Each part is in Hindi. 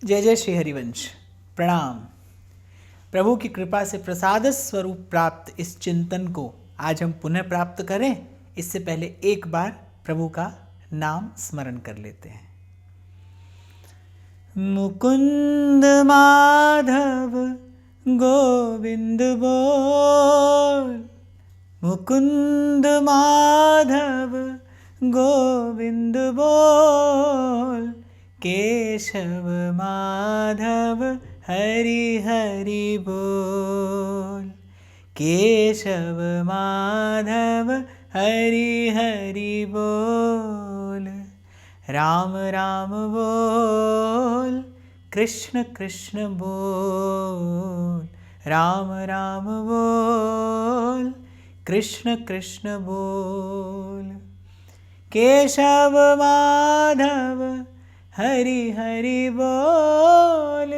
जय जय श्री हरिवंश। प्रणाम। प्रभु की कृपा से प्रसाद स्वरूप प्राप्त इस चिंतन को आज हम पुनः प्राप्त करें, इससे पहले एक बार प्रभु का नाम स्मरण कर लेते हैं। मुकुंद माधव गोविंद बोल, मुकुंद माधव गोविंद बोल, केशव माधव हरि हरि बोल, केशव माधव हरि हरि बोल। राम राम बोल, कृष्ण कृष्ण बोल, राम राम बोल, कृष्ण कृष्ण बोल। केशव माधव हरि हरि बोल,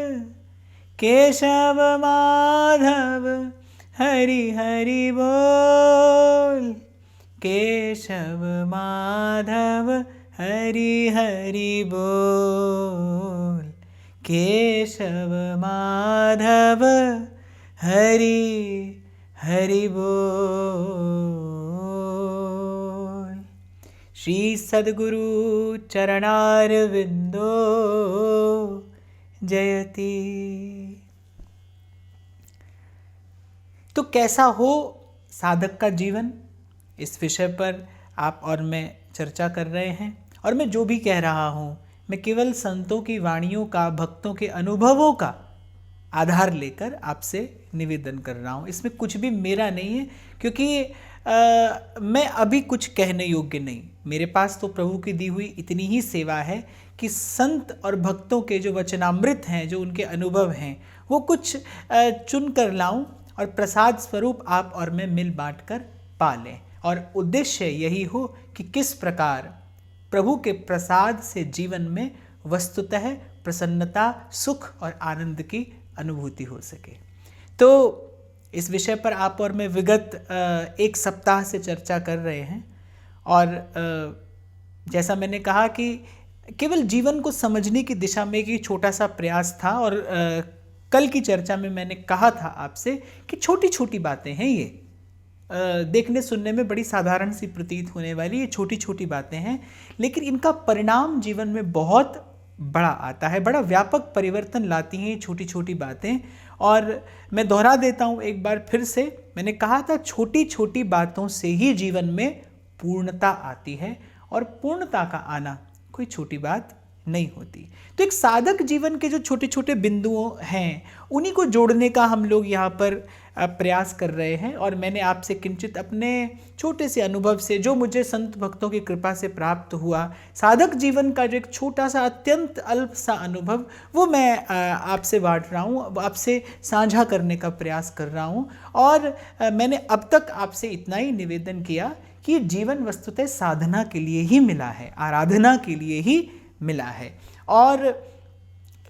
केशव माधव हरि हरि बोल, केशव माधव हरि हरि बोल, केशव माधव हरि हरि बोल। श्री सद्गुरु चरणारविंदो जयति। तो कैसा हो साधक का जीवन, इस विषय पर आप और मैं चर्चा कर रहे हैं। और मैं जो भी कह रहा हूँ, मैं केवल संतों की वाणियों का, भक्तों के अनुभवों का आधार लेकर आपसे निवेदन कर रहा हूँ। इसमें कुछ भी मेरा नहीं है, क्योंकि मैं अभी कुछ कहने योग्य नहीं। मेरे पास तो प्रभु की दी हुई इतनी ही सेवा है कि संत और भक्तों के जो वचनामृत हैं, जो उनके अनुभव हैं, वो कुछ चुन कर लाऊं और प्रसाद स्वरूप आप और मैं मिल बांट कर पालें। और उद्देश्य यही हो कि किस प्रकार प्रभु के प्रसाद से जीवन में वस्तुतः प्रसन्नता, सुख और आनंद की अनुभूति हो सके। तो इस विषय पर आप और मैं विगत एक सप्ताह से चर्चा कर रहे हैं। और जैसा मैंने कहा कि केवल जीवन को समझने की दिशा में एक छोटा सा प्रयास था। और कल की चर्चा में मैंने कहा था आपसे कि छोटी छोटी बातें हैं ये, देखने सुनने में बड़ी साधारण सी प्रतीत होने वाली ये छोटी छोटी बातें हैं, लेकिन इनका परिणाम जीवन में बहुत बड़ा आता है, बड़ा व्यापक परिवर्तन लाती हैं ये छोटी छोटी बातें। और मैं दोहरा देता हूँ एक बार फिर से, मैंने कहा था छोटी छोटी बातों से ही जीवन में पूर्णता आती है, और पूर्णता का आना कोई छोटी बात नहीं होती। तो एक साधक जीवन के जो छोटे छोटे बिंदुओं हैं, उन्हीं को जोड़ने का हम लोग यहाँ पर प्रयास कर रहे हैं। और मैंने आपसे किंचित अपने छोटे से अनुभव से, जो मुझे संत भक्तों की कृपा से प्राप्त हुआ, साधक जीवन का जो एक छोटा सा अत्यंत अल्प सा अनुभव, वो मैं आपसे बांट रहा हूँ, आपसे साझा करने का प्रयास कर रहा हूँ। और मैंने अब तक आपसे इतना ही निवेदन किया कि जीवन वस्तुतः साधना के लिए ही मिला है, आराधना के लिए ही मिला है। और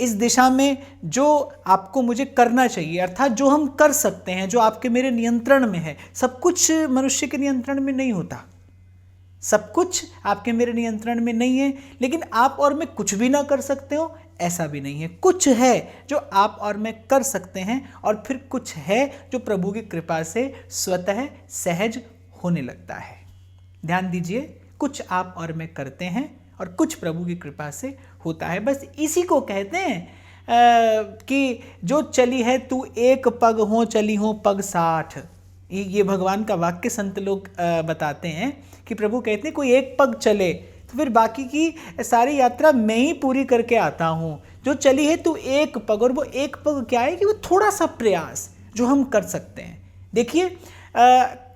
इस दिशा में जो आपको मुझे करना चाहिए, अर्थात जो हम कर सकते हैं, जो आपके मेरे नियंत्रण में है, सब कुछ मनुष्य के नियंत्रण में नहीं होता, सब कुछ आपके मेरे नियंत्रण में नहीं है। लेकिन आप और मैं कुछ भी ना कर सकते हो, ऐसा भी नहीं है। कुछ है जो आप और मैं कर सकते हैं, और फिर कुछ है जो प्रभु की कृपा से स्वतः सहज होने लगता है। ध्यान दीजिए, कुछ आप और मैं करते हैं और कुछ प्रभु की कृपा से होता है। बस इसी को कहते हैं कि जो चली है तू एक पग हो, चली हो पग 60। ये भगवान का वाक्य संत लोग बताते हैं कि प्रभु कहते हैं कोई एक पग चले तो फिर बाकी की सारी यात्रा मैं ही पूरी करके आता हूँ। जो चली है तू एक पग, और वो एक पग क्या है कि वो थोड़ा सा प्रयास जो हम कर सकते हैं। देखिए,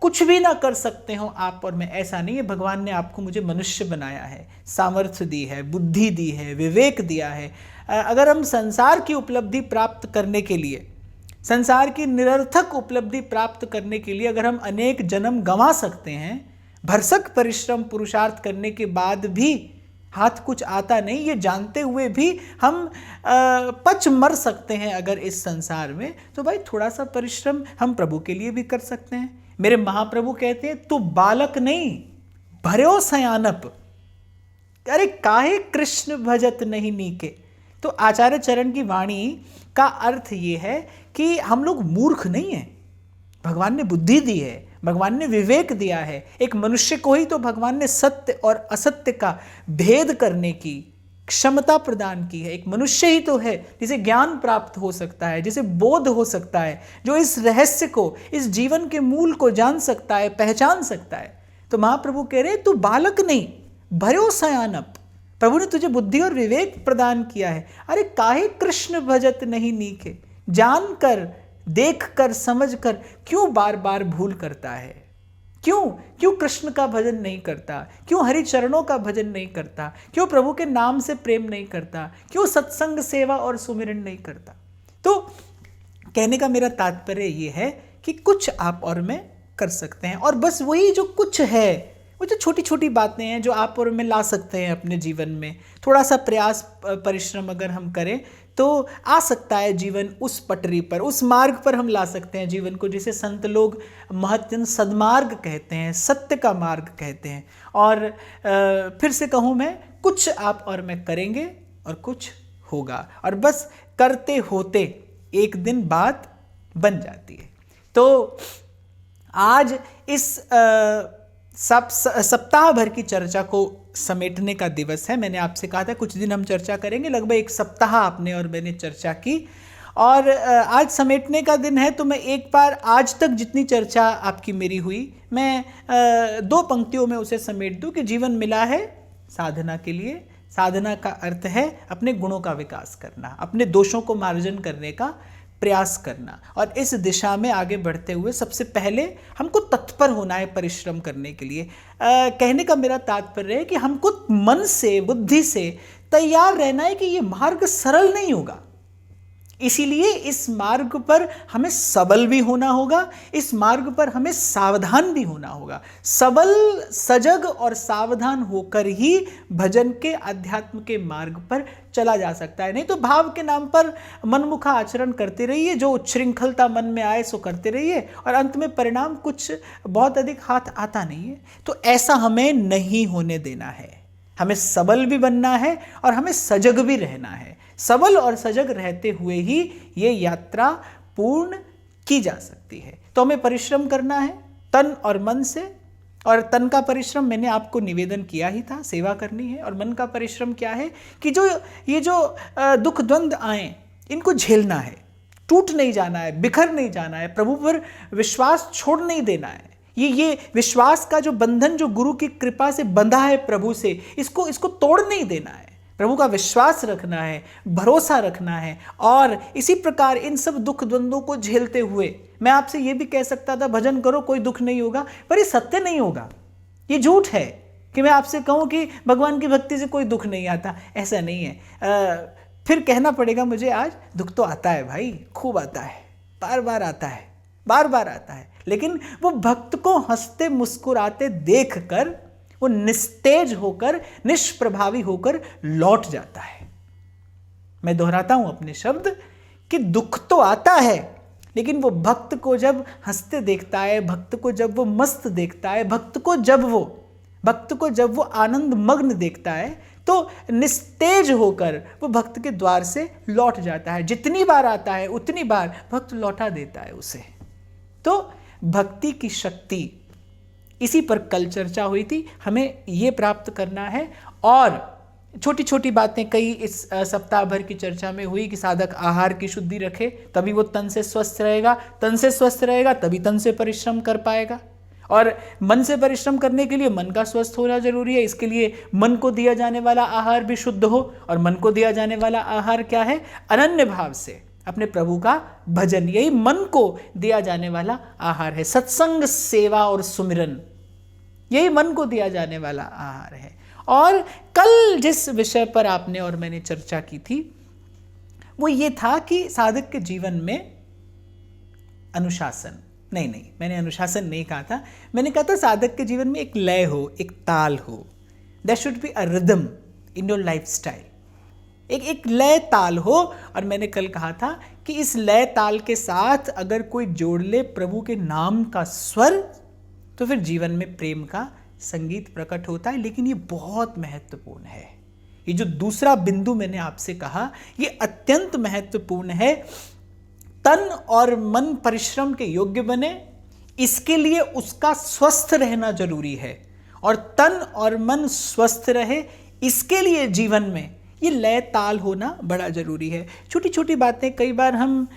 कुछ भी ना कर सकते हो आप और मैं, ऐसा नहीं है। भगवान ने आपको मुझे मनुष्य बनाया है, सामर्थ्य दी है, बुद्धि दी है, विवेक दिया है। अगर हम संसार की उपलब्धि प्राप्त करने के लिए, संसार की निरर्थक उपलब्धि प्राप्त करने के लिए अगर हम अनेक जन्म गंवा सकते हैं, भरसक परिश्रम पुरुषार्थ करने के बाद भी हाथ कुछ आता नहीं, ये जानते हुए भी हम पच मर सकते हैं अगर इस संसार में, तो भाई थोड़ा सा परिश्रम हम प्रभु के लिए भी कर सकते हैं। मेरे महाप्रभु कहते हैं तू बालक नहीं भर्यो सयानप, अरे काहे कृष्ण भजत नहीं नीके, तो आचार्य चरण की वाणी का अर्थ ये है कि हम लोग मूर्ख नहीं हैं। भगवान ने बुद्धि दी है, भगवान ने विवेक दिया है। एक मनुष्य को ही तो भगवान ने सत्य और असत्य का भेद करने की क्षमता प्रदान की है। एक मनुष्य ही तो है जिसे ज्ञान प्राप्त हो सकता है, जिसे बोध हो सकता है, जो इस रहस्य को, इस जीवन के मूल को जान सकता है, पहचान सकता है। तो महाप्रभु कह रहे तू बालक नहीं, भरो सयानप। प्रभु ने तुझे बुद्धि और विवेक प्रदान किया है। अरे काहे कृष्ण भजत नहीं नीके, जान कर, देख कर, समझ कर क्यों बार बार भूल करता है? क्यों कृष्ण का भजन नहीं करता? क्यों हरि चरणों का भजन नहीं करता? क्यों प्रभु के नाम से प्रेम नहीं करता? क्यों सत्संग, सेवा और सुमिरन नहीं करता? तो कहने का मेरा तात्पर्य ये है कि कुछ आप और मैं कर सकते हैं, और बस वही जो कुछ है, वो जो छोटी छोटी बातें हैं जो आप और मैं ला सकते हैं अपने जीवन में, थोड़ा सा प्रयास, परिश्रम अगर हम करें तो आ सकता है जीवन उस पटरी पर, उस मार्ग पर हम ला सकते हैं जीवन को, जिसे संत लोग महत्तम सद्मार्ग कहते हैं, सत्य का मार्ग कहते हैं। और फिर से कहूँ मैं, कुछ आप और मैं करेंगे और कुछ होगा, और बस करते होते एक दिन बात बन जाती है। तो आज इस सप्ताह भर की चर्चा को समेटने का दिवस है। मैंने आपसे कहा था कुछ दिन हम चर्चा करेंगे, लगभग एक सप्ताह आपने और मैंने चर्चा की, और आज समेटने का दिन है। तो मैं एक बार आज तक जितनी चर्चा आपकी मेरी हुई, मैं 2 पंक्तियों में उसे समेट दूं कि जीवन मिला है साधना के लिए। साधना का अर्थ है अपने गुणों का विकास करना, अपने दोषों को मार्जन करने का प्रयास करना, और इस दिशा में आगे बढ़ते हुए सबसे पहले हमको तत्पर होना है परिश्रम करने के लिए। कहने का मेरा तात्पर्य है कि हमको मन से, बुद्धि से तैयार रहना है कि ये मार्ग सरल नहीं होगा, इसीलिए इस मार्ग पर हमें सबल भी होना होगा, इस मार्ग पर हमें सावधान भी होना होगा। सबल, सजग और सावधान होकर ही भजन के, अध्यात्म के मार्ग पर चला जा सकता है। नहीं तो भाव के नाम पर मनमुखा आचरण करते रहिए, जो उच्छृंखलता मन में आए सो करते रहिए, और अंत में परिणाम कुछ बहुत अधिक हाथ आता नहीं है। तो ऐसा हमें नहीं होने देना है। हमें सबल भी बनना है और हमें सजग भी रहना है। सबल और सजग रहते हुए ही ये यात्रा पूर्ण की जा सकती है। तो हमें परिश्रम करना है तन और मन से, और तन का परिश्रम मैंने आपको निवेदन किया ही था, सेवा करनी है। और मन का परिश्रम क्या है कि ये जो दुख द्वंद आए, इनको झेलना है, टूट नहीं जाना है, बिखर नहीं जाना है, प्रभु पर विश्वास छोड़ नहीं देना है। ये विश्वास का जो बंधन जो गुरु की कृपा से बंधा है प्रभु से, इसको तोड़ नहीं देना है। प्रभु का विश्वास रखना है, भरोसा रखना है, और इसी प्रकार इन सब दुख द्वंद्वों को झेलते हुए मैं आपसे ये भी कह सकता था भजन करो कोई दुख नहीं होगा, पर ये सत्य नहीं होगा। ये झूठ है कि मैं आपसे कहूँ कि भगवान की भक्ति से कोई दुख नहीं आता, ऐसा नहीं है। फिर कहना पड़ेगा मुझे आज, दुख तो आता है भाई, खूब आता है, बार बार आता है, बार बार आता है, लेकिन वो भक्त को हंसते मुस्कुराते देखकर वो निस्तेज होकर, निष्प्रभावी होकर लौट जाता है। मैं दोहराता हूं अपने शब्द कि दुख तो आता है, लेकिन वो भक्त को जब हंसते देखता है, भक्त को जब वो मस्त देखता है, भक्त को जब वो आनंद मग्न देखता है, तो निस्तेज होकर वो भक्त के द्वार से लौट जाता है। जितनी बार आता है उतनी बार भक्त लौटा देता है उसे। तो भक्ति की शक्ति, इसी पर कल चर्चा हुई थी, हमें ये प्राप्त करना है। और छोटी छोटी बातें कई इस सप्ताह भर की चर्चा में हुई कि साधक आहार की शुद्धि रखे, तभी वो तन से स्वस्थ रहेगा, तन से स्वस्थ रहेगा तभी तन से परिश्रम कर पाएगा, और मन से परिश्रम करने के लिए मन का स्वस्थ होना जरूरी है। इसके लिए मन को दिया जाने वाला आहार भी शुद्ध हो, और मन को दिया जाने वाला आहार क्या है? अनन्य भाव से अपने प्रभु का भजन, यही मन को दिया जाने वाला आहार है। सत्संग, सेवा और सुमिरन, यही मन को दिया जाने वाला आहार है। और कल जिस विषय पर आपने और मैंने चर्चा की थी वो ये था कि साधक के जीवन में अनुशासन, नहीं, मैंने अनुशासन नहीं कहा था, मैंने कहा था साधक के जीवन में एक लय हो, एक ताल हो। There should be a rhythm in your lifestyle, एक लय ताल हो। और मैंने कल कहा था कि इस लय ताल के साथ अगर कोई जोड़ ले प्रभु के नाम का स्वर, तो फिर जीवन में प्रेम का संगीत प्रकट होता है। लेकिन ये बहुत महत्वपूर्ण है, ये जो दूसरा बिंदु मैंने आपसे कहा, ये अत्यंत महत्वपूर्ण है। तन और मन परिश्रम के योग्य बने, इसके लिए उसका स्वस्थ रहना जरूरी है, और तन और मन स्वस्थ रहे इसके लिए जीवन में ये लय ताल होना बड़ा जरूरी है। छोटी छोटी बातें कई बार हम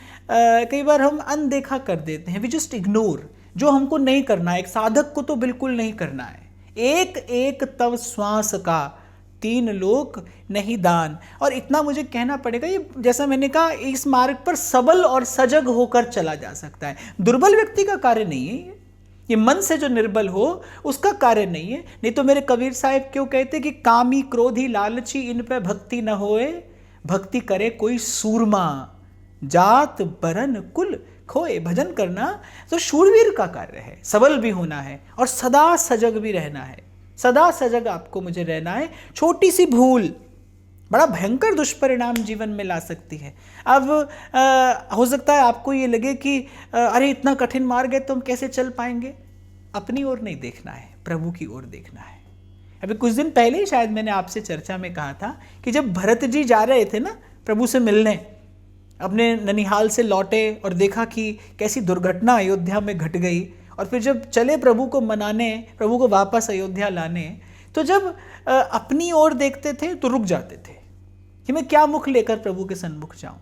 अनदेखा कर देते हैं, वी जस्ट इग्नोर। जो हमको नहीं करना है, एक साधक को तो बिल्कुल नहीं करना है। एक एक तव श्वास का 3 लोक नहीं दान। और इतना मुझे कहना पड़ेगा, ये जैसा मैंने कहा, इस मार्ग पर सबल और सजग होकर चला जा सकता है। दुर्बल व्यक्ति का कार्य नहीं है ये मन से जो निर्बल हो उसका कार्य नहीं है। नहीं तो मेरे कबीर साहब क्यों कहते कि कामी क्रोधी लालची इन पे भक्ति न होए, भक्ति करे कोई सूरमा, जात बरन कुल खोए। भजन करना तो शूरवीर का कार्य है, सबल भी होना है और सदा सजग भी रहना है। सदा सजग आपको मुझे रहना है। छोटी सी भूल बड़ा भयंकर दुष्परिणाम जीवन में ला सकती है। अब हो सकता है आपको ये लगे कि अरे इतना कठिन मार्ग है तो हम कैसे चल पाएंगे। अपनी ओर नहीं देखना है, प्रभु की ओर देखना है। अभी कुछ दिन पहले ही शायद मैंने आपसे चर्चा में कहा था कि जब भरत जी जा रहे थे ना प्रभु से मिलने, अपने ननिहाल से लौटे और देखा कि कैसी दुर्घटना अयोध्या में घट गई, और फिर जब चले प्रभु को मनाने, प्रभु को वापस अयोध्या लाने, तो जब अपनी ओर देखते थे तो रुक जाते थे कि मैं क्या मुख लेकर प्रभु के सन्मुख जाऊं।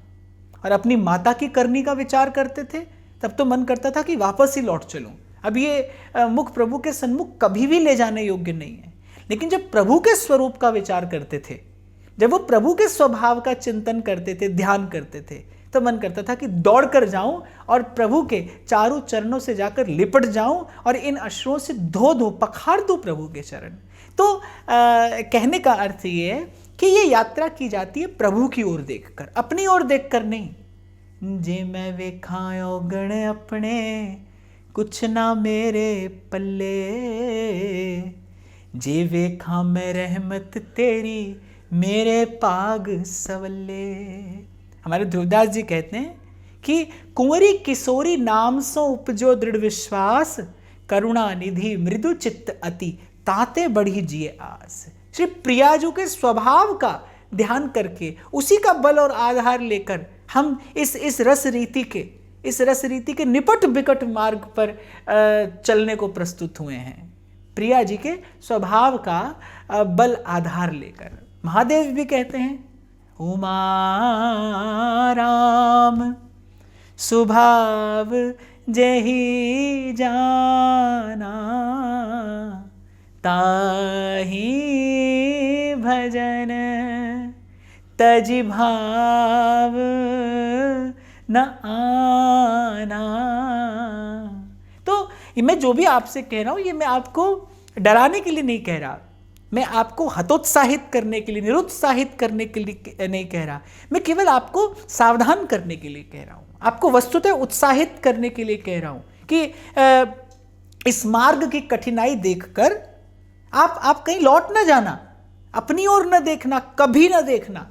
और अपनी माता की करनी का विचार करते थे, तब तो मन करता था कि वापस ही लौट चलूं। अब ये मुख प्रभु के सन्मुख कभी भी ले जाने योग्य नहीं है। लेकिन जब प्रभु के स्वरूप का विचार करते थे, जब वो प्रभु के स्वभाव का चिंतन करते थे, ध्यान करते थे, तो मन करता था कि दौड़ कर जाऊं और प्रभु के चारों चरणों से जाकर लिपट जाऊं और इन अश्रुओं से धो पखार दूं प्रभु के चरण। तो कहने का अर्थ ये है कि ये यात्रा की जाती है प्रभु की ओर देखकर, अपनी ओर देखकर नहीं। जे मैं वेखायो गण अपने, कुछ ना मेरे पल्ले, जे वेखा मैं रहमत तेरी, मेरे पाग सवल्ले। हमारे ध्रुवदास जी कहते हैं कि कुंवरी किशोरी नाम सो उपजो दृढ़ विश्वास, करुणा निधि मृदु चित्त अति, ताते बढ़ी जिए आस। श्री प्रियाजू के स्वभाव का ध्यान करके, उसी का बल और आधार लेकर हम इस रस रीति के निपट बिकट मार्ग पर चलने को प्रस्तुत हुए हैं। प्रिया जी के स्वभाव का बल आधार लेकर। महादेव भी कहते हैं, उमा राम स्वभाव जेहि जाना, ताहि भजन तजि भाव न आना। तो मैं जो भी आपसे कह रहा हूं, ये मैं आपको डराने के लिए नहीं कह रहा, मैं आपको हतोत्साहित करने के लिए, निरुत्साहित करने के लिए नहीं कह रहा, मैं केवल आपको सावधान करने के लिए कह रहा हूं, आपको वस्तुतः उत्साहित करने के लिए कह रहा हूं कि इस मार्ग की कठिनाई देखकर आप कहीं लौट ना जाना, अपनी ओर न देखना, कभी न देखना।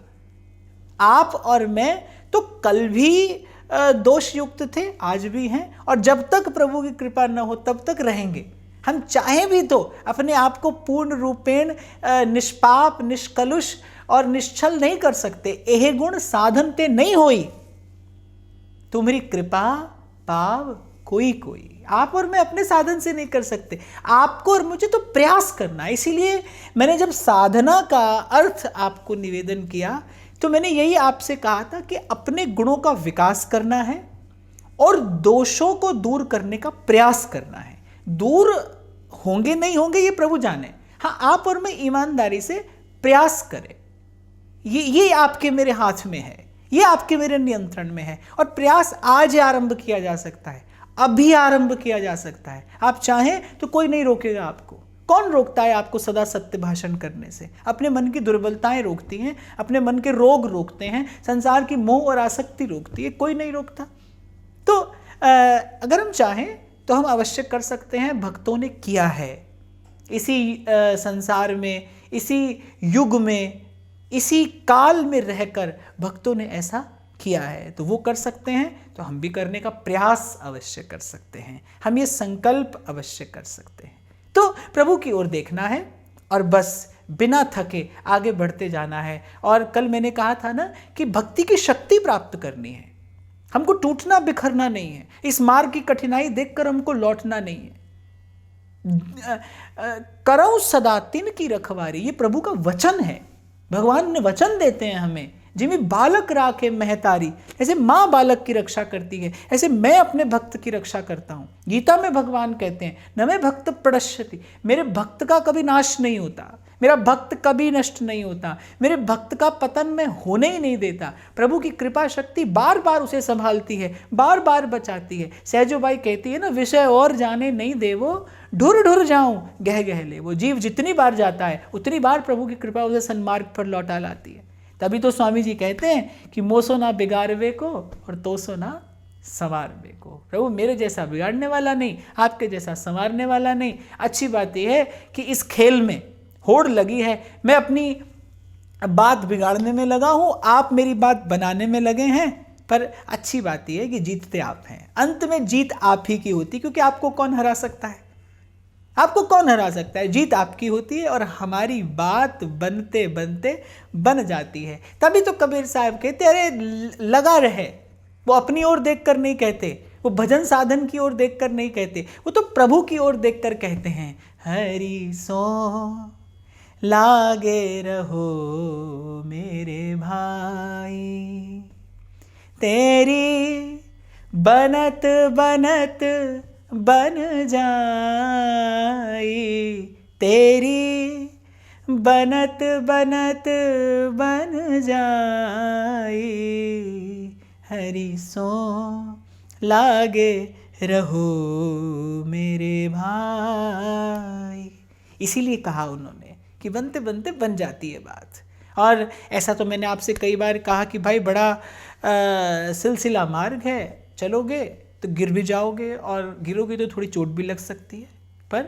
आप और मैं तो कल भी दोष युक्त थे, आज भी हैं, और जब तक प्रभु की कृपा न हो तब तक रहेंगे। हम चाहें भी तो अपने आप को पूर्ण रूपेण निष्पाप, निष्कलुष और निश्चल नहीं कर सकते। एह गुण साधन ते नहीं होई, तुम्हारी कृपा पाव कोई कोई। आप और मैं अपने साधन से नहीं कर सकते, आपको और मुझे तो प्रयास करना है। इसीलिए मैंने जब साधना का अर्थ आपको निवेदन किया तो मैंने यही आपसे कहा था कि अपने गुणों का विकास करना है और दोषों को दूर करने का प्रयास करना है। दूर होंगे नहीं होंगे ये प्रभु जाने, हाँ आप और मैं ईमानदारी से प्रयास करें। ये आपके मेरे हाथ में है, ये आपके मेरे नियंत्रण में है, और प्रयास आज आरंभ किया जा सकता है, अभी आरंभ किया जा सकता है। आप चाहें तो कोई नहीं रोकेगा आपको। कौन रोकता है आपको सदा सत्य भाषण करने से? अपने मन की दुर्बलताएं रोकती हैं, अपने मन के रोग रोकते हैं, संसार की मोह और आसक्ति रोकती है, कोई नहीं रोकता। तो अगर हम चाहें तो हम अवश्य कर सकते हैं। भक्तों ने किया है इसी संसार में, इसी युग में, इसी काल में रहकर भक्तों ने ऐसा किया है, तो वो कर सकते हैं तो हम भी करने का प्रयास अवश्य कर सकते हैं, हम ये संकल्प अवश्य कर सकते हैं। तो प्रभु की ओर देखना है और बस बिना थके आगे बढ़ते जाना है। और कल मैंने कहा था ना कि भक्ति की शक्ति प्राप्त करनी है, हमको टूटना बिखरना नहीं है, इस मार्ग की कठिनाई देखकर हमको लौटना नहीं है। करऊं सदा तिन की रखवारी, ये प्रभु का वचन है। भगवान ने वचन देते हैं हमें, जिमी बालक राखे महतारी, ऐसे माँ बालक की रक्षा करती है, ऐसे मैं अपने भक्त की रक्षा करता हूँ। गीता में भगवान कहते हैं न मैं भक्त प्रणश्यति, मेरे भक्त का कभी नाश नहीं होता, मेरा भक्त कभी नष्ट नहीं होता, मेरे भक्त का पतन मैं होने ही नहीं देता। प्रभु की कृपा शक्ति बार बार उसे संभालती है, बार बार बचाती है। सहजोबाई कहती है ना, विषय और जाने नहीं देवो, ढुर ढुर जाऊं गह गह ले। वो जीव जितनी बार जाता है उतनी बार प्रभु की कृपा उसे सन्मार्ग पर लौटा लाती है। तभी तो स्वामी जी कहते हैं कि मोसो ना बिगाड़वे को और तोसो ना संवारवे को। प्रभु मेरे जैसा बिगाड़ने वाला नहीं, आपके जैसा संवारने वाला नहीं। अच्छी बात यह है कि इस खेल में होड़ लगी है, मैं अपनी बात बिगाड़ने में लगा हूं, आप मेरी बात बनाने में लगे हैं, पर अच्छी बात यह है कि जीतते आप हैं। अंत में जीत आप ही की होती, क्योंकि आपको कौन हरा सकता है, आपको कौन हरा सकता है। जीत आपकी होती है और हमारी बात बनते बनते बन जाती है। तभी तो कबीर साहब कहते अरे लगा रहे, वो अपनी ओर देखकर नहीं कहते, वो भजन साधन की ओर देखकर नहीं कहते, वो तो प्रभु की ओर देखकर कहते हैं। हरि सो लागे रहो मेरे भाई, तेरी बनत बनत बन जाई, तेरी बनत बनत बन जाई, हरि सो लागे रहो मेरे भाई। इसीलिए कहा उन्होंने कि बनते बनते बन जाती है बात। और ऐसा तो मैंने आपसे कई बार कहा कि भाई बड़ा सिलसिला मार्ग है, चलोगे तो गिर भी जाओगे और गिरोगे तो थोड़ी चोट भी लग सकती है, पर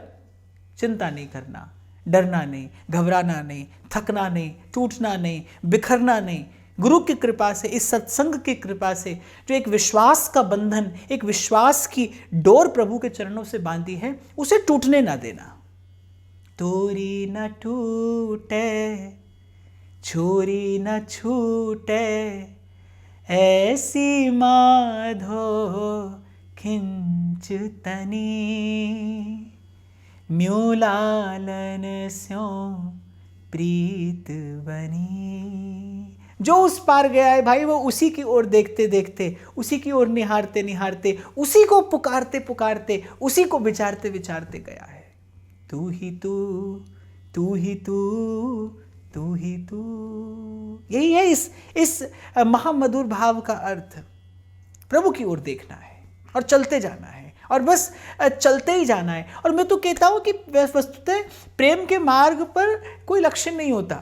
चिंता नहीं करना, डरना नहीं, घबराना नहीं, थकना नहीं, टूटना नहीं, बिखरना नहीं। गुरु की कृपा से, इस सत्संग की कृपा से जो एक विश्वास का बंधन, एक विश्वास की डोर प्रभु के चरणों से बांधी है, उसे टूटने ना देना। तोरी न टूटे छोरी न छूटे, ऐसी माधो खिंचतनी, म्यों लालन स्यों प्रीत बनी। जो उस पार गया है भाई, वो उसी की ओर देखते देखते, उसी की ओर निहारते निहारते, उसी को पुकारते पुकारते, उसी को विचारते विचारते गया है। तू ही तू, तू ही तू, तू ही तू। यही है इस महामधुर भाव का अर्थ। प्रभु की ओर देखना है और चलते जाना है, और बस चलते ही जाना है। और मैं तो कहता हूँ कि वस्तुतः प्रेम के मार्ग पर कोई लक्ष्य नहीं होता।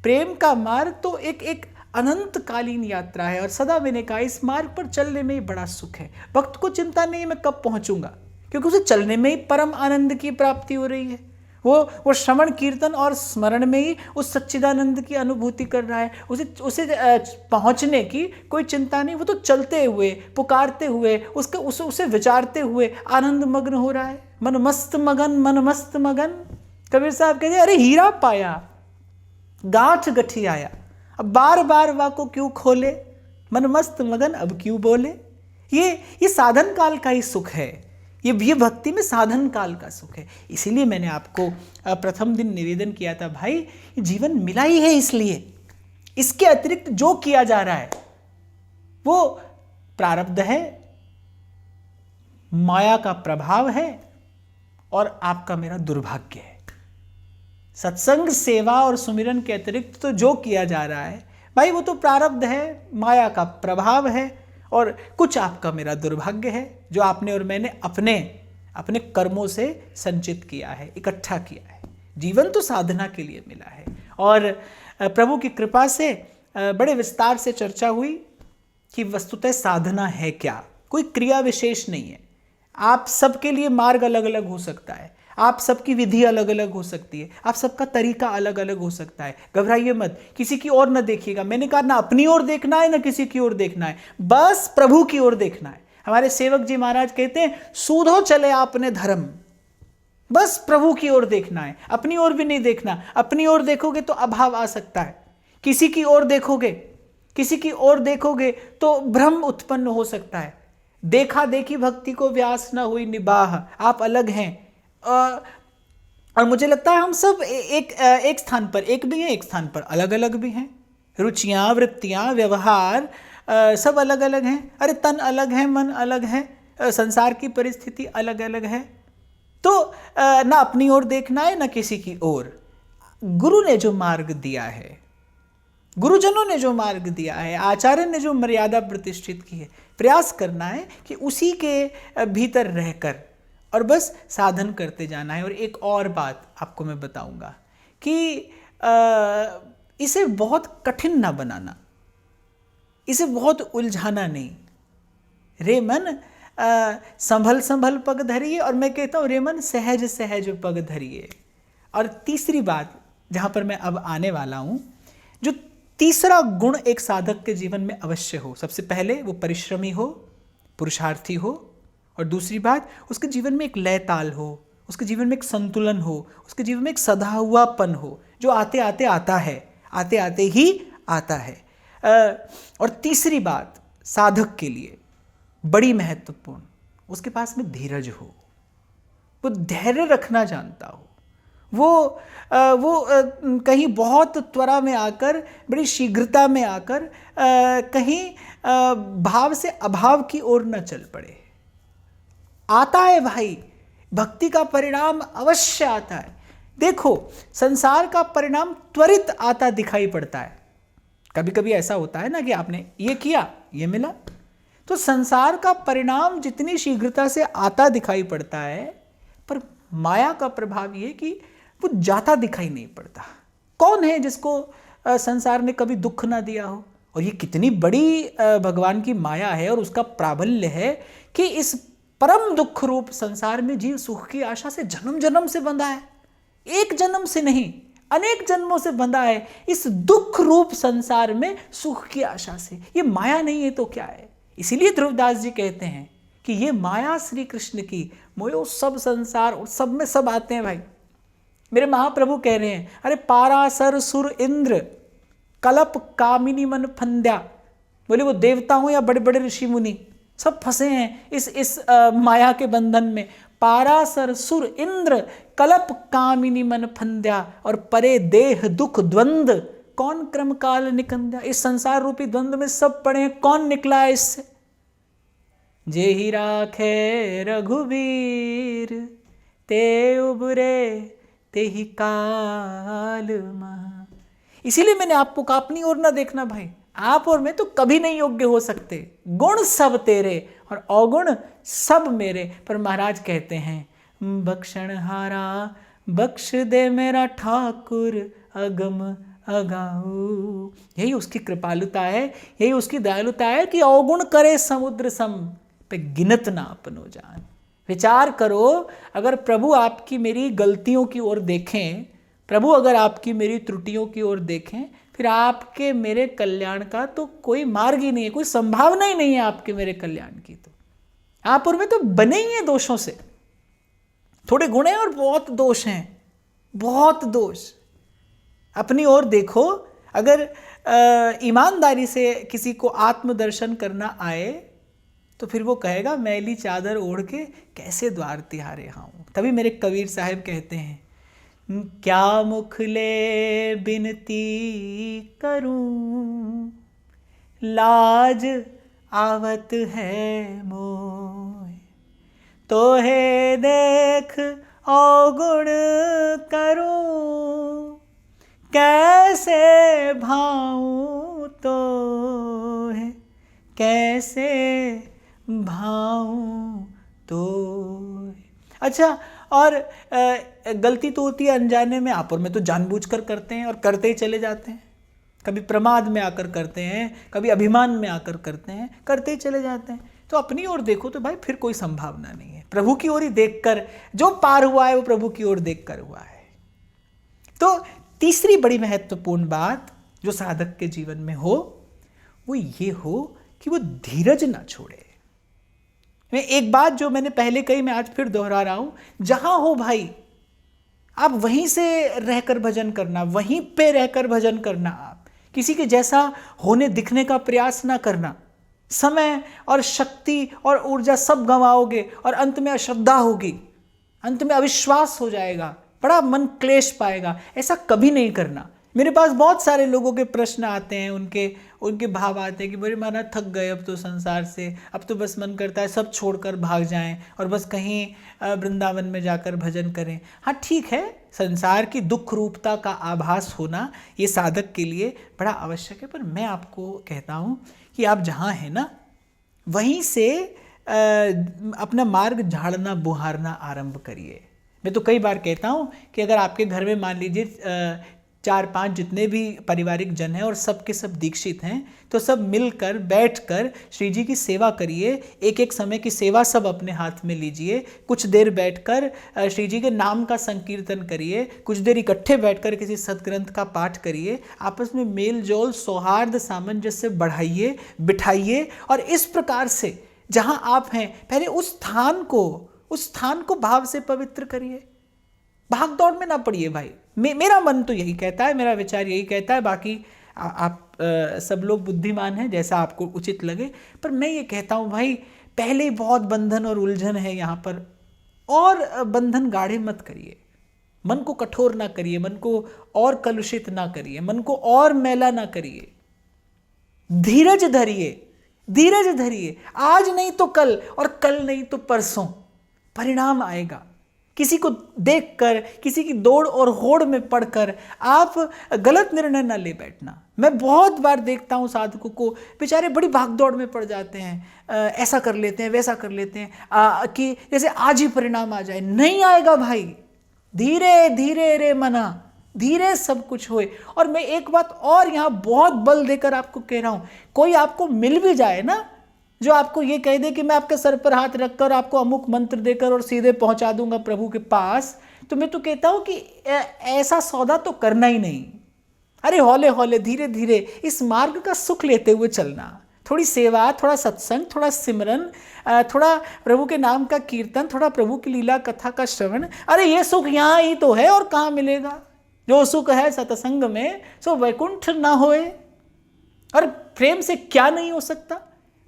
प्रेम का मार्ग तो एक अनंतकालीन यात्रा है। और सदा मैंने कहा इस मार्ग पर चलने में ही बड़ा सुख है। भक्त को चिंता नहीं मैं कब पहुँचूंगा, क्योंकि उसे चलने में ही परम आनंद की प्राप्ति हो रही है। वो श्रवण कीर्तन और स्मरण में ही उस सच्चिदानंद की अनुभूति कर रहा है। उसे पहुंचने की कोई चिंता नहीं, वो तो चलते हुए, पुकारते हुए, उसे विचारते हुए आनंद मग्न हो रहा है। मन मस्त मगन, मन मस्त मगन। कबीर साहब कहते अरे हीरा पाया, गांठ गठी आया, अब बार बार वाको क्यों खोले, मन मस्त मगन अब क्यों बोले। ये साधन काल का ही सुख है, ये भक्ति में साधन काल का सुख है। इसीलिए मैंने आपको प्रथम दिन निवेदन किया था, भाई ये जीवन मिला ही है, इसलिए इसके अतिरिक्त जो किया जा रहा है वो प्रारब्ध है, माया का प्रभाव है और आपका मेरा दुर्भाग्य है। सत्संग, सेवा और सुमिरन के अतिरिक्त तो जो किया जा रहा है भाई वो तो प्रारब्ध है, माया का प्रभाव है, और कुछ आपका मेरा दुर्भाग्य है जो आपने और मैंने अपने कर्मों से संचित किया है, इकट्ठा किया है। जीवन तो साधना के लिए मिला है। और प्रभु की कृपा से बड़े विस्तार से चर्चा हुई कि वस्तुतः साधना है क्या। कोई क्रिया विशेष नहीं है। आप सबके लिए मार्ग अलग अलग हो सकता है, आप सबकी विधि अलग अलग हो सकती है, आप सबका तरीका अलग अलग हो सकता है। घबराइए मत, किसी की ओर न देखिएगा। मैंने कहा ना अपनी ओर देखना है ना किसी की ओर देखना है, बस प्रभु की ओर देखना है। हमारे सेवक जी महाराज कहते हैं सूधो चले आपने धर्म, बस प्रभु की ओर देखना है, अपनी ओर भी नहीं देखना। अपनी ओर देखोगे तो अभाव आ सकता है, किसी की ओर देखोगे तो भ्रम उत्पन्न हो सकता है। देखा देखी भक्ति को व्यास न हुई निबाह, आप अलग हैं। और मुझे लगता है हम सब एक स्थान पर एक भी हैं, एक स्थान पर अलग अलग भी हैं। रुचियाँ, वृत्तियाँ, व्यवहार सब अलग अलग हैं। अरे तन अलग है, मन अलग है, संसार की परिस्थिति अलग अलग है। तो ना अपनी ओर देखना है ना किसी की ओर। गुरु ने जो मार्ग दिया है, गुरुजनों ने जो मार्ग दिया है, आचार्य ने जो मर्यादा प्रतिष्ठित की है, प्रयास करना है कि उसी के भीतर रहकर और बस साधन करते जाना है। और एक और बात आपको मैं बताऊंगा कि इसे बहुत कठिन ना बनाना, इसे बहुत उलझाना नहीं। रे मन संभल संभल पग धरिए, और मैं कहता हूँ रे मन सहज सहज पग धरिए। और तीसरी बात जहाँ पर मैं अब आने वाला हूँ, जो तीसरा गुण एक साधक के जीवन में अवश्य हो, सबसे पहले वो परिश्रमी हो, पुरुषार्थी हो, और दूसरी बात उसके जीवन में एक लय ताल हो, उसके जीवन में एक संतुलन हो, उसके जीवन में एक सधा हुआपन हो, जो आते आते आता है, आते आते ही आता है। और तीसरी बात साधक के लिए बड़ी महत्वपूर्ण, उसके पास में धीरज हो, वो धैर्य रखना जानता हो, वो कहीं बहुत त्वरा में आकर, बड़ी शीघ्रता में आकर कहीं भाव से अभाव की ओर न चल पड़े। आता है भाई, भक्ति का परिणाम अवश्य आता है। देखो संसार का परिणाम त्वरित आता दिखाई पड़ता है। कभी कभी ऐसा होता है ना कि आपने ये किया, ये मिला। तो संसार का परिणाम जितनी शीघ्रता से आता दिखाई पड़ता है, पर माया का प्रभाव ये कि वो जाता दिखाई नहीं पड़ता। कौन है जिसको संसार ने कभी दुख ना दिया हो? और ये कितनी बड़ी भगवान की माया है और उसका प्राबल्य है कि इस परम दुख रूप संसार में जीव सुख की आशा से जन्म जन्म से बंधा है। एक जन्म से नहीं, अनेक जन्मों से बंधा है इस दुख रूप संसार में सुख की आशा से। ये माया नहीं है तो क्या है? इसीलिए ध्रुवदास जी कहते हैं कि ये माया श्री कृष्ण की, मोयो सब संसार, और सब में सब आते हैं भाई। मेरे महाप्रभु कह रहे हैं, अरे पारासर सुर इंद्र कलप कामिनी मन फंद्या। बोले वो देवता हो या बड़े बड़े ऋषि मुनि, सब फंसे हैं इस माया के बंधन में। पारासर सुर इंद्र कलप कामिनी मन फंद्या, और परे देह दुख द्वंद्व कौन क्रम काल निकंद्या। इस संसार रूपी द्वंद्व में सब पड़े हैं, कौन निकला है इससे? जे ही राखे रघुवीर ते उबरे ते ही काल महा। इसीलिए मैंने आपको कहा अपनी ओर ना देखना भाई, आप और मैं तो कभी नहीं योग्य हो सकते। गुण सब तेरे और अवगुण सब मेरे। पर महाराज कहते हैं, बख्शणहारा बख्श दे मेरा ठाकुर अगम अगाऊ। यही उसकी कृपालुता है, यही उसकी दयालुता है कि अवगुण करे समुद्र सम पे गिनत ना अपनो जान। विचार करो, अगर प्रभु आपकी मेरी गलतियों की ओर देखें, प्रभु अगर आपकी मेरी त्रुटियों की ओर देखें, फिर आपके मेरे कल्याण का तो कोई मार्ग ही नहीं है, कोई संभावना ही नहीं है आपके मेरे कल्याण की। तो आप और मैं तो बने ही हैं दोषों से। थोड़े गुण हैं और बहुत दोष हैं, बहुत दोष। अपनी ओर देखो, अगर ईमानदारी से किसी को आत्मदर्शन करना आए तो फिर वो कहेगा मैली चादर ओढ़ के कैसे द्वार तिहारे आऊं। तभी मेरे कबीर साहब कहते हैं, क्या मुख ले बिनती करूं, लाज आवत है मोय, तोहे देख अवगुण करूं, कैसे भाऊं तोहे, कैसे भाऊं तो। अच्छा, और गलती तो होती है अनजाने में, आप और मैं तो जानबूझकर करते हैं और करते ही चले जाते हैं। कभी प्रमाद में आकर करते हैं, कभी अभिमान में आकर करते हैं, करते ही चले जाते हैं। तो अपनी ओर देखो तो भाई फिर कोई संभावना नहीं है। प्रभु की ओर ही देखकर जो पार हुआ है वो प्रभु की ओर देखकर हुआ है। तो तीसरी बड़ी महत्वपूर्ण बात जो साधक के जीवन में हो वो ये हो कि वो धीरज ना छोड़े। मैं एक बात जो मैंने पहले कही मैं आज फिर दोहरा रहा हूं, जहां हो भाई आप वहीं से रहकर भजन करना, वहीं पे रहकर भजन करना। आप किसी के जैसा होने दिखने का प्रयास ना करना। समय और शक्ति और ऊर्जा सब गंवाओगे और अंत में अश्रद्धा होगी, अंत में अविश्वास हो जाएगा, बड़ा मन क्लेश पाएगा। ऐसा कभी नहीं करना। मेरे पास बहुत सारे लोगों के प्रश्न आते हैं, उनके भाव आते हैं कि बोले महाराज थक गए अब तो संसार से, अब तो बस मन करता है सब छोड़कर भाग जाएं और बस कहीं वृंदावन में जाकर भजन करें। हाँ ठीक है, संसार की दुख रूपता का आभास होना ये साधक के लिए बड़ा आवश्यक है, पर मैं आपको कहता हूँ कि आप जहाँ हैं ना वहीं से अपना मार्ग झाड़ना बुहारना आरंभ करिए। मैं तो कई बार कहता हूँ कि अगर आपके घर में मान लीजिए 4-5 जितने भी पारिवारिक जन हैं और सब के सब दीक्षित हैं, तो सब मिलकर बैठकर श्री जी की सेवा करिए। एक एक समय की सेवा सब अपने हाथ में लीजिए, कुछ देर बैठकर श्री जी के नाम का संकीर्तन करिए, कुछ देर इकट्ठे बैठकर किसी सदग्रंथ का पाठ करिए। आपस में मेल जोल सौहार्द सामंजस्य बढ़ाइए बिठाइए, और इस प्रकार से जहाँ आप हैं पहले उस स्थान को भाव से पवित्र करिए। भाग दौड़ में ना पड़िए भाई। मेरा मन तो यही कहता है, मेरा विचार यही कहता है। बाकी आप सब लोग बुद्धिमान हैं, जैसा आपको उचित लगे, पर मैं ये कहता हूँ भाई पहले ही बहुत बंधन और उलझन है यहाँ पर, और बंधन गाढ़े मत करिए। मन को कठोर ना करिए, मन को और कलुषित ना करिए, मन को और मैला ना करिए। धीरज धरिए, धीरज धरिए। आज नहीं तो कल और कल नहीं तो परसों परिणाम आएगा। किसी को देखकर, किसी की दौड़ और होड़ में पड़कर आप गलत निर्णय ना ले बैठना। मैं बहुत बार देखता हूँ साधकों को, बेचारे बड़ी भागदौड़ में पड़ जाते हैं, ऐसा कर लेते हैं वैसा कर लेते हैं कि जैसे आज ही परिणाम आ जाए। नहीं आएगा भाई, धीरे धीरे रे मना, धीरे सब कुछ होए। और मैं एक बात और यहाँ बहुत बल देकर आपको कह रहा हूँ, कोई आपको मिल भी जाए ना जो आपको ये कह दे कि मैं आपके सर पर हाथ रखकर आपको अमुक मंत्र देकर और सीधे पहुंचा दूंगा प्रभु के पास, तो मैं तो कहता हूं कि ऐसा सौदा तो करना ही नहीं। अरे हौले हौले धीरे धीरे इस मार्ग का सुख लेते हुए चलना। थोड़ी सेवा, थोड़ा सत्संग, थोड़ा सिमरन, थोड़ा प्रभु के नाम का कीर्तन, थोड़ा प्रभु की लीला कथा का श्रवण। अरे ये सुख यहाँ ही तो है और कहाँ मिलेगा। जो सुख है सत्संग में सो वैकुंठ ना होए। और प्रेम से क्या नहीं हो सकता।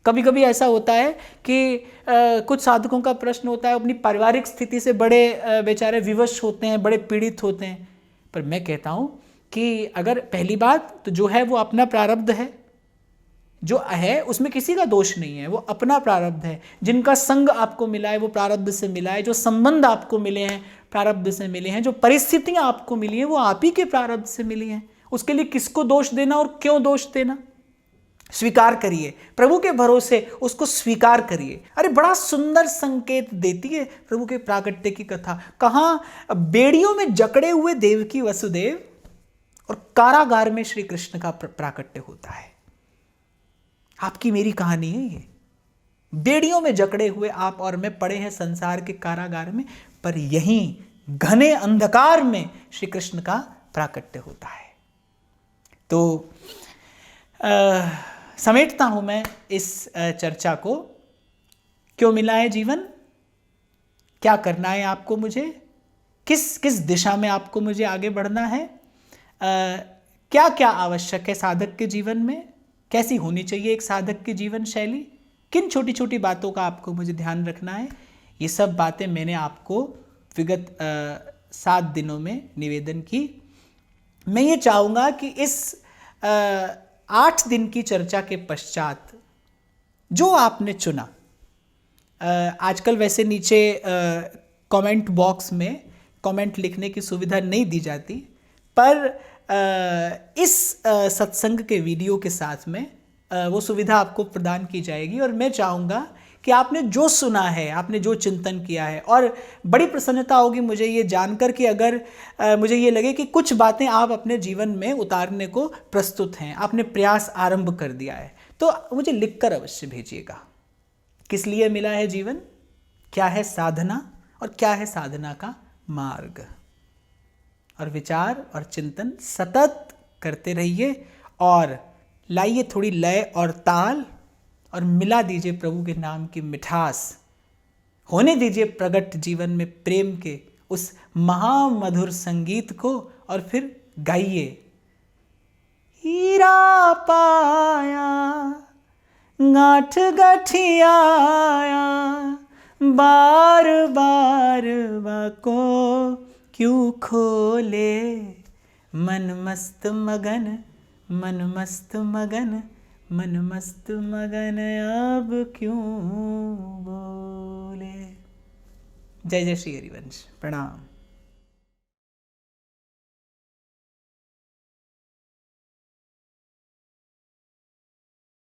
कभी कभी ऐसा होता है कि कुछ साधकों का प्रश्न होता है, अपनी पारिवारिक स्थिति से बड़े बेचारे विवश होते हैं, बड़े पीड़ित होते हैं। पर मैं कहता हूँ कि अगर पहली बात तो जो है वो अपना प्रारब्ध है, जो है उसमें किसी का दोष नहीं है, वो अपना प्रारब्ध है। जिनका संग आपको मिला है वो प्रारब्ध से मिला है, जो संबंध आपको मिले हैं प्रारब्ध से मिले हैं, जो परिस्थितियाँ आपको मिली हैं वो आप ही के प्रारब्ध से मिली हैं। उसके लिए किसको दोष देना और क्यों दोष देना। स्वीकार करिए, प्रभु के भरोसे उसको स्वीकार करिए। अरे बड़ा सुंदर संकेत देती है प्रभु के प्राकट्य की कथा। कहाँ बेड़ियों में जकड़े हुए देवकी वसुदेव और कारागार में श्री कृष्ण का प्राकट्य होता है। आपकी मेरी कहानी है ये। बेड़ियों में जकड़े हुए आप और मैं पड़े हैं संसार के कारागार में, पर यहीं घने अंधकार में श्री कृष्ण का प्राकट्य होता है। तो समेटता हूं मैं इस चर्चा को। क्यों मिला है जीवन, क्या करना है आपको, मुझे किस दिशा में आपको मुझे आगे बढ़ना है, क्या क्या आवश्यक है साधक के जीवन में, कैसी होनी चाहिए एक साधक की जीवन शैली, किन छोटी छोटी बातों का आपको मुझे ध्यान रखना है, ये सब बातें मैंने आपको विगत 7 दिनों में निवेदन की। मैं ये चाहूँगा कि इस 8 दिन की चर्चा के पश्चात जो आपने चुना, आजकल वैसे नीचे कमेंट बॉक्स में कमेंट लिखने की सुविधा नहीं दी जाती, पर इस सत्संग के वीडियो के साथ में वो सुविधा आपको प्रदान की जाएगी। और मैं चाहूँगा कि आपने जो सुना है, आपने जो चिंतन किया है, और बड़ी प्रसन्नता होगी मुझे ये जानकर कि अगर मुझे ये लगे कि कुछ बातें आप अपने जीवन में उतारने को प्रस्तुत हैं, आपने प्रयास आरंभ कर दिया है, तो मुझे लिखकर अवश्य भेजिएगा। किस लिए मिला है जीवन, क्या है साधना और क्या है साधना का मार्ग, और विचार और चिंतन सतत करते रहिए और लाइए थोड़ी लय और ताल, और मिला दीजिए प्रभु के नाम की मिठास, होने दीजिए प्रगट जीवन में प्रेम के उस महामधुर संगीत को और फिर गाइए। हीरा पाया गांठ गठियाया, बार बार बाको क्यों खोले, मन मस्त मगन, मन मस्त मगन, मन मस्त मगन अब क्यों बोले। जय जय श्री हरिवंश। प्रणाम।